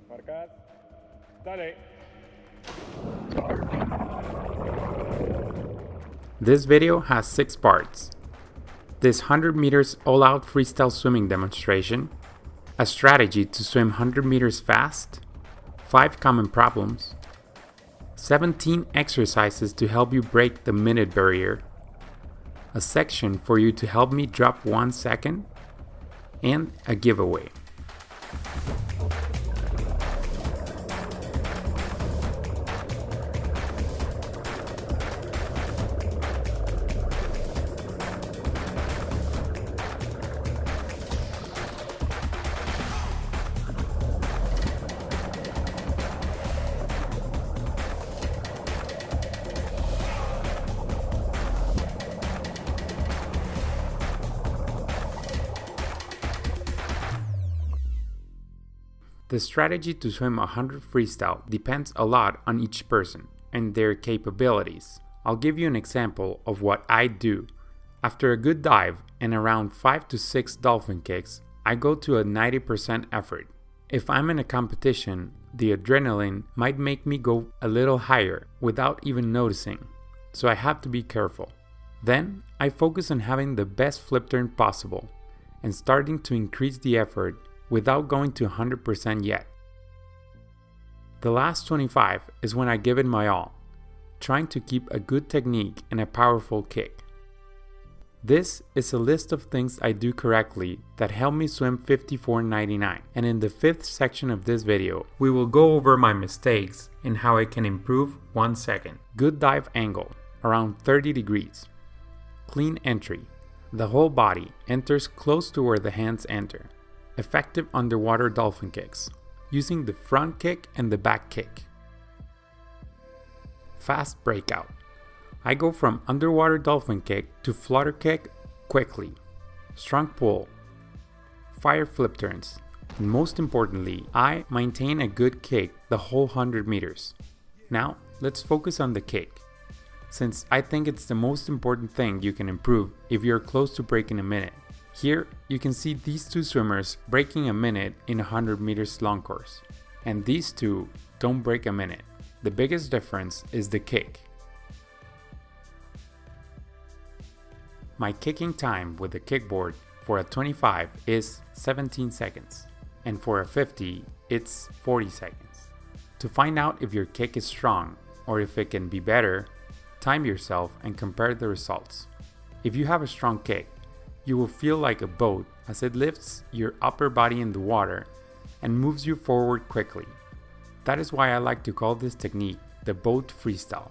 Marcad. Dale. This video has 6 parts. This 100 meters all-out freestyle swimming demonstration, a strategy to swim 100 meters fast, 5 common problems, 17 exercises to help you break the minute barrier, a section for you to help me drop 1 second, and a giveaway. The strategy to swim 100 freestyle depends a lot on each person and their capabilities. I'll give you an example of what I do. After a good dive and around 5 to 6 dolphin kicks, I go to a 90% effort. If I'm in a competition, the adrenaline might make me go a little higher without even noticing, so I have to be careful. Then I focus on having the best flip turn possible and starting to increase the effort without going to 100% yet. The last 25 is when I give it my all, trying to keep a good technique and a powerful kick. This is a list of things I do correctly that help me swim 54.99, and in the 5th section of this video, we will go over my mistakes and how I can improve 1 second. Good dive angle, around 30 degrees. Clean entry, the whole body enters close to where the hands enter. Effective underwater dolphin kicks, using the front kick and the back kick. Fast breakout. I go from underwater dolphin kick to flutter kick quickly. Strong pull. Fire flip turns. And most importantly, I maintain a good kick the whole 100 meters. Now, let's focus on the kick, since I think it's the most important thing you can improve if you're close to breaking a minute. Here, you can see these two swimmers breaking a minute in a 100 meters long course. And these two don't break a minute. The biggest difference is the kick. My kicking time with the kickboard for a 25 is 17 seconds. And for a 50, it's 40 seconds. To find out if your kick is strong or if it can be better, time yourself and compare the results. If you have a strong kick, you will feel like a boat as it lifts your upper body in the water and moves you forward quickly. That is why I like to call this technique the boat freestyle.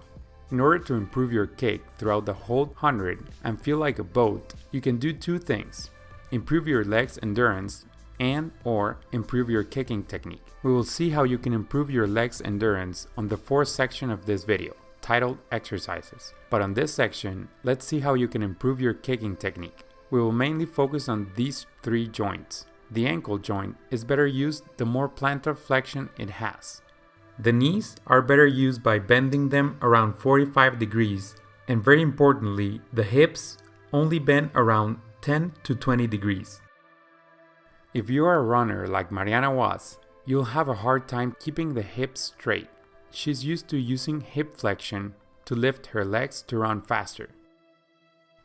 In order to improve your kick throughout the whole 100 and feel like a boat, you can do 2 things: improve your legs endurance and/or improve your kicking technique. We will see how you can improve your legs endurance on the 4th section of this video, titled Exercises. But on this section, let's see how you can improve your kicking technique. We will mainly focus on these 3 joints. The ankle joint is better used the more plantar flexion it has. The knees are better used by bending them around 45 degrees, and very importantly, the hips only bend around 10 to 20 degrees. If you are a runner like Mariana was, you'll have a hard time keeping the hips straight. She's used to using hip flexion to lift her legs to run faster.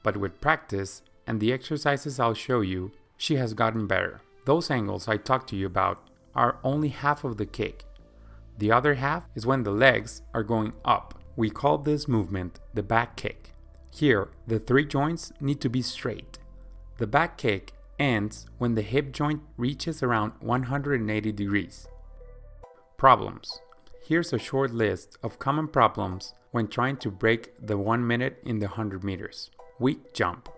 But with practice, and the exercises I'll show you, she has gotten better. Those angles I talked to you about are only half of the kick. The other half is when the legs are going up. We call this movement the back kick. Here, the 3 joints need to be straight. The back kick ends when the hip joint reaches around 180 degrees. Problems. Here's a short list of common problems when trying to break the 1 minute in the 100 meters. Weak jump.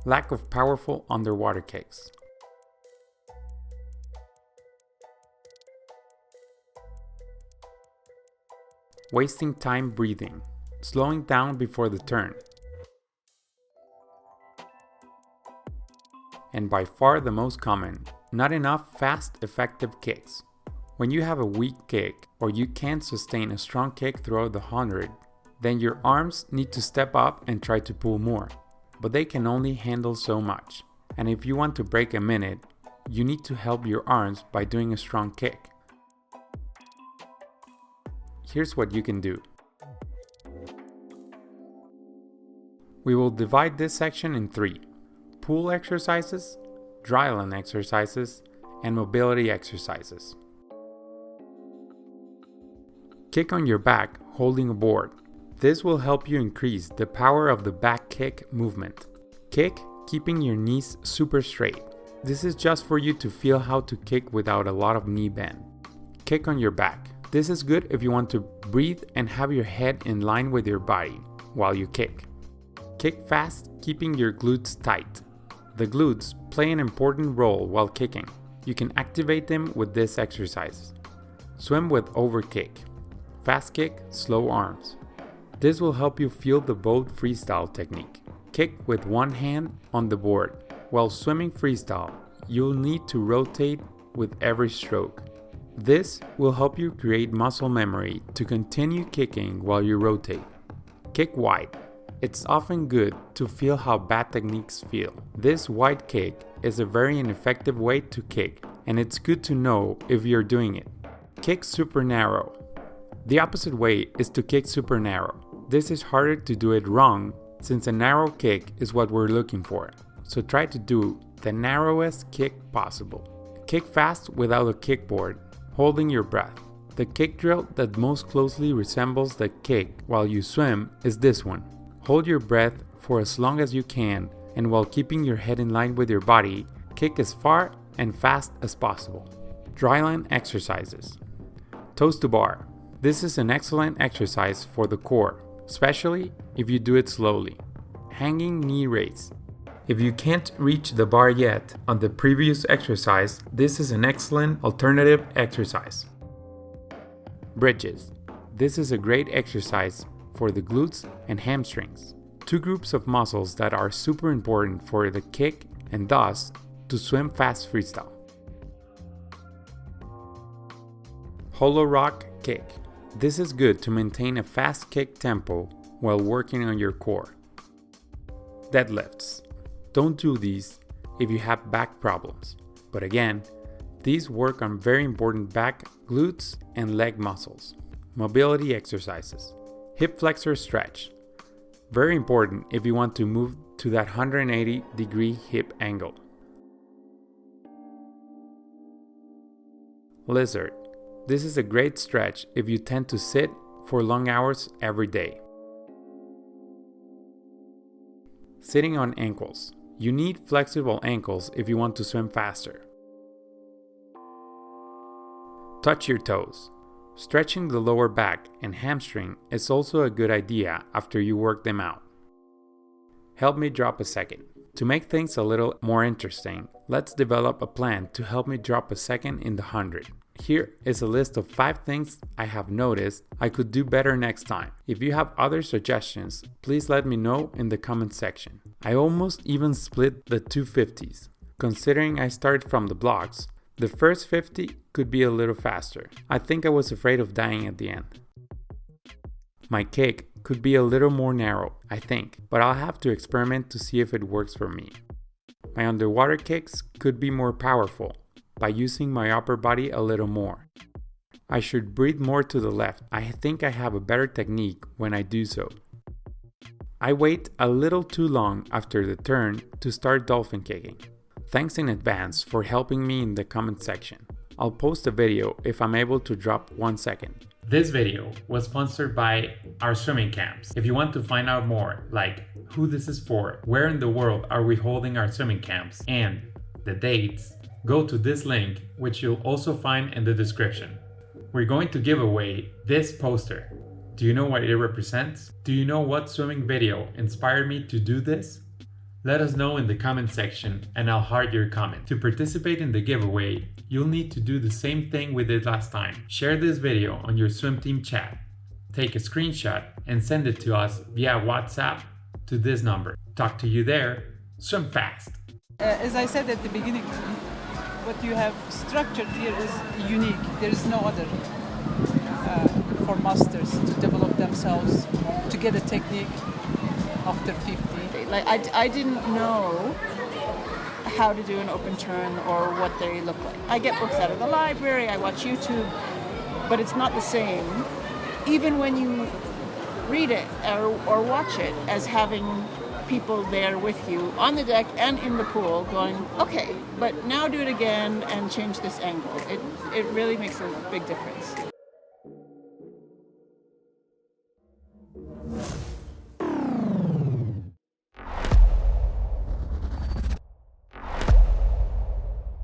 Lack of powerful underwater kicks. Wasting time breathing. Slowing down before the turn. And by far the most common, not enough fast, effective kicks. When you have a weak kick or you can't sustain a strong kick throughout the 100, then your arms need to step up and try to pull more, but they can only handle so much. And if you want to break a minute, you need to help your arms by doing a strong kick. Here's what you can do. We will divide this section in 3: pull exercises, dryland exercises, and mobility exercises. Kick on your back holding a board. This will help you increase the power of the back kick movement. Kick keeping your knees super straight. This is just for you to feel how to kick without a lot of knee bend. Kick on your back. This is good if you want to breathe and have your head in line with your body while you kick. Kick fast, keeping your glutes tight. The glutes play an important role while kicking. You can activate them with this exercise. Swim with overkick. Fast kick, slow arms. This will help you feel the boat freestyle technique. Kick with one hand on the board. While swimming freestyle, you'll need to rotate with every stroke. This will help you create muscle memory to continue kicking while you rotate. Kick wide. It's often good to feel how bad techniques feel. This wide kick is a very ineffective way to kick, and it's good to know if you're doing it. Kick super narrow. The opposite way is to kick super narrow. This is harder to do it wrong since a narrow kick is what we're looking for. So try to do the narrowest kick possible. Kick fast without a kickboard, holding your breath. The kick drill that most closely resembles the kick while you swim is this one. Hold your breath for as long as you can, and while keeping your head in line with your body, kick as far and fast as possible. Dryland exercises. Toes to bar. This is an excellent exercise for the core, especially if you do it slowly. Hanging knee raise. If you can't reach the bar yet on the previous exercise, this is an excellent alternative exercise. Bridges. This is a great exercise for the glutes and hamstrings, 2 groups of muscles that are super important for the kick and thus to swim fast freestyle. Hollow rock kick. This is good to maintain a fast kick tempo while working on your core. Deadlifts. Don't do these if you have back problems, but again, these work on very important back, glutes, and leg muscles. Mobility exercises. Hip flexor stretch. Very important if you want to move to that 180-degree hip angle. Lizard. This is a great stretch if you tend to sit for long hours every day. Sitting on ankles. You need flexible ankles if you want to swim faster. Touch your toes. Stretching the lower back and hamstring is also a good idea after you work them out. Help me drop a second. To make things a little more interesting, let's develop a plan to help me drop a second in the 100. Here is a list of 5 things I have noticed I could do better next time. If you have other suggestions, please let me know in the comment section. I almost even split the 250s. Considering I started from the blocks, the first 50 could be a little faster. I think I was afraid of dying at the end. My kick could be a little more narrow, I think, but I'll have to experiment to see if it works for me. My underwater kicks could be more powerful by using my upper body a little more. I should breathe more to the left. I think I have a better technique when I do so. I wait a little too long after the turn to start dolphin kicking. Thanks in advance for helping me in the comment section. I'll post a video if I'm able to drop 1 second. This video was sponsored by our swimming camps. If you want to find out more, like who this is for, where in the world are we holding our swimming camps, and the dates, go to this link, which you'll also find in the description. We're going to give away this poster. Do you know what it represents? Do you know what swimming video inspired me to do this? Let us know in the comment section and I'll heart your comment. To participate in the giveaway, you'll need to do the same thing we did last time. Share this video on your swim team chat. Take a screenshot and send it to us via WhatsApp to this number. Talk to you there. Swim fast. As I said at the beginning, what you have structured here is unique. There is no other for masters to develop themselves, to get a technique after 50. Like I didn't know how to do an open turn or what they look like. I get books out of the library, I watch YouTube, but it's not the same, even when you read it or watch it, as having people there with you on the deck and in the pool going, okay, but now do it again and change this angle. It really makes a big difference.